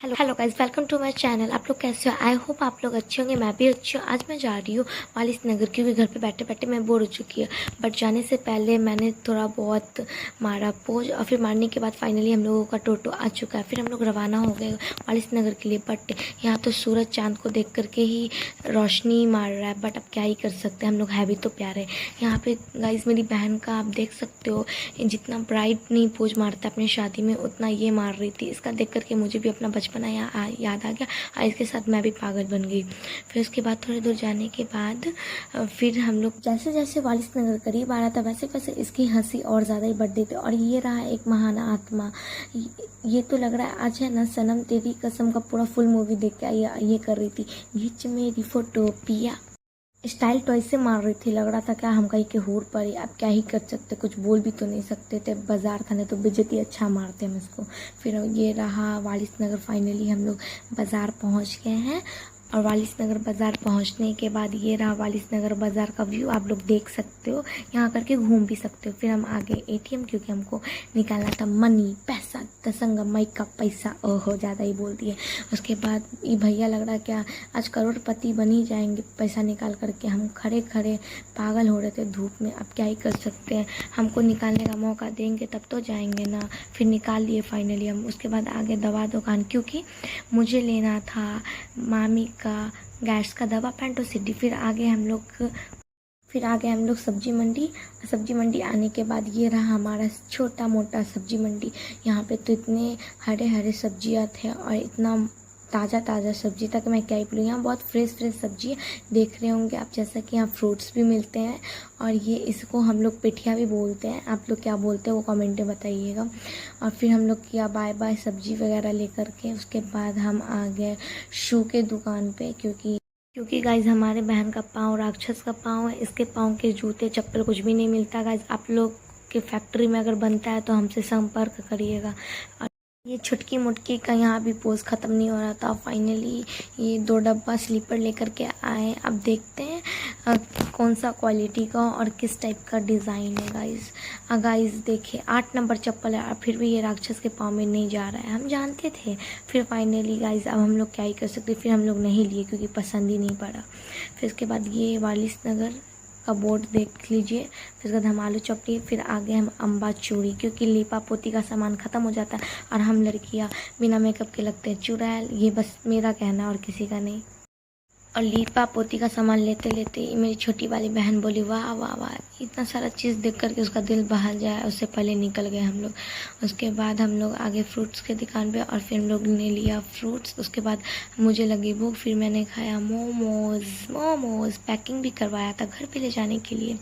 Hello guys, welcome to my channel. आप लोग कैसे हो? आई होप आप लोग अच्छे होंगे। मैं भी अच्छी हूँ। आज मैं जा रही हूँ वालिस नगर, क्योंकि घर पे बैठे बैठे मैं बोर हो चुकी है। बट जाने से पहले मैंने थोड़ा बहुत मारा पोज, और फिर मारने के बाद फाइनली हम लोगों का टोटो आ चुका है। फिर हम लोग रवाना हो गए वालिस नगर के लिए। बट यहाँ तो सूरज चांद को देख करके ही रोशनी मार रहा है। बट अब क्या ही कर सकते हैं, हम लोग है भी तो प्यारे। यहाँ पे गाइस मेरी बहन का आप देख सकते हो, जितना ब्राइट नहीं पोज मारता अपनी शादी में, उतना ये मार रही थी। इसका देख करके मुझे भी अपना बचपना याद आ गया, और इसके साथ मैं भी पागल बन गई। फिर उसके बाद थोड़ी दूर जाने के बाद फिर हम लोग जैसे जैसे वालिस नगर करीब आ रहा था, वैसे वैसे इसकी हंसी और ज़्यादा ही बढ़ रही थी। और ये रहा एक महान आत्मा। ये तो लग रहा है आज है ना सनम तेरी कसम का पूरा फुल मूवी देख के ये कर रही थी, खींच मेरी फोटो पिया। स्टाइल तो ऐसे मार रही थी, लग रहा था क्या हम कहीं के हूर पर ही। अब क्या ही कर सकते, कुछ बोल भी तो नहीं सकते थे। बाजार था, नहीं तो बेइज्जती अच्छा मारते हम इसको। फिर ये रहा वालिस नगर। फाइनली हम लोग बाज़ार पहुंच गए हैं। और वालिस नगर बाज़ार पहुंचने के बाद ये रहा वालिस नगर बाज़ार का व्यू, आप लोग देख सकते हो। यहाँ करके घूम भी सकते हो। फिर हम आ गए एटीएम, क्योंकि हमको निकालना था मनी, पैसा, दसंगा का पैसा। ओहो, ज़्यादा ही बोल दिए। उसके बाद ये भैया लग रहा क्या आज करोड़पति बन ही जाएंगे पैसा निकाल करके। हम खड़े खड़े पागल हो रहे थे धूप में। अब क्या ही कर सकते हैं, हमको निकालने का मौका देंगे तब तो जाएंगे ना। फिर निकाल लिए फाइनली हम। उसके बाद आगे दवा दुकान, क्योंकि मुझे लेना था मामी का गैस का दवा, पेंटोसिटी। फिर आगे हम लोग सब्जी मंडी। सब्जी मंडी आने के बाद ये रहा हमारा छोटा मोटा सब्जी मंडी। यहाँ पे तो इतने हरे हरे सब्जियाँ थे, और इतना ताज़ा ताज़ा सब्जी तक मैं क्या ही बोलूँ। यहाँ बहुत फ्रेश फ्रेश सब्जी है, देख रहे होंगे आप। जैसा कि यहाँ फ्रूट्स भी मिलते हैं, और ये इसको हम लोग पेठिया भी बोलते हैं। आप लोग क्या बोलते हैं वो कमेंट में बताइएगा। और फिर हम लोग किया बाय बाय सब्जी वगैरह लेकर के। उसके बाद हम आ गए शू के दुकान पे, क्योंकि गाइज हमारे बहन का पाँव राक्षस का पाँव है। इसके पाँव के जूते चप्पल कुछ भी नहीं मिलता गाइज। आप लोग के फैक्ट्री में अगर बनता है तो हमसे संपर्क करिएगा। ये छुटकी मुटकी का यहाँ भी पोज ख़त्म नहीं हो रहा था। फाइनली ये 2 डब्बा स्लीपर लेकर के आए। अब देखते हैं कौन सा क्वालिटी का और किस टाइप का डिज़ाइन है गाइस। गाइस देखिए 8 नंबर चप्पल है, और फिर भी ये राक्षस के पाँव में नहीं जा रहा है, हम जानते थे। फिर फाइनली गाइस अब हम लोग क्या ही कर सकते, फिर हम लोग नहीं लिए क्योंकि पसंद ही नहीं पड़ा। फिर उसके बाद ये वालिस नगर का बोर्ड देख लीजिए। फिर उसके बाद हम आलू चॉप लिए। फिर आगे हम अम्बा चूड़ी, क्योंकि लीपा पोती का सामान ख़त्म हो जाता है, और हम लड़कियां बिना मेकअप के लगते हैं चुड़ैल। ये बस मेरा कहना और किसी का नहीं। और लीपा पोती का सामान लेते लेते मेरी छोटी वाली बहन बोली वाह वाह वाह, इतना सारा चीज़ देख करके उसका दिल बहल जाए, उससे पहले निकल गए हम लोग। उसके बाद हम लोग आगे फ्रूट्स के दुकान पे, और फिर हम लोग ने लिया फ्रूट्स। उसके बाद मुझे लगी भूख, फिर मैंने खाया मोमोज पैकिंग भी करवाया था घर पे ले जाने के लिए।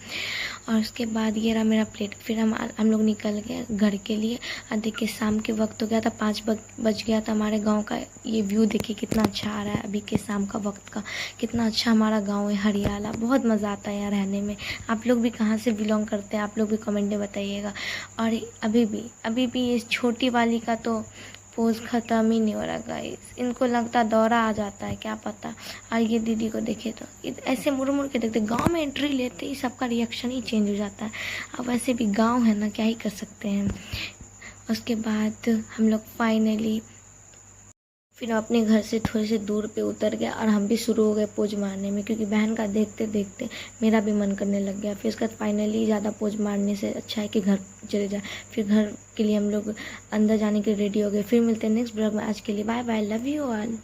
और उसके बाद ये रहा मेरा प्लेट। फिर हम लोग निकल गए घर के लिए। और देखिए शाम के वक्त हो गया था, 5 बज गया था। हमारे गांव का ये व्यू देखिए कितना अच्छा आ रहा है अभी के शाम का वक्त का। कितना अच्छा हमारा गांव है, हरियाला, बहुत मज़ा आता है यहाँ रहने में। आप लोग भी कहाँ से बिलोंग करते हैं, आप लोग भी कमेंट में बताइएगा। और अभी भी ये छोटी वाली का तो पोज ख़त्म ही नहीं हो रहा गाइस। इनको लगता दौरा आ जाता है, क्या पता। और ये दीदी को देखे तो ऐसे मुड़ मुड़ के देखते, गांव में एंट्री लेते ही सबका रिएक्शन ही चेंज हो जाता है। अब वैसे भी गांव है ना, क्या ही कर सकते हैं। उसके बाद हम लोग फाइनली फिर अपने घर से थोड़े से दूर पे उतर गया, और हम भी शुरू हो गए पोज मारने में, क्योंकि बहन का देखते देखते मेरा भी मन करने लग गया। फिर उसके बाद फाइनली ज़्यादा पोज मारने से अच्छा है कि घर चले जाए। फिर घर के लिए हम लोग अंदर जाने के लिए रेडी हो गए। फिर मिलते हैं नेक्स्ट ब्लॉग में। आज के लिए bye bye, love you all.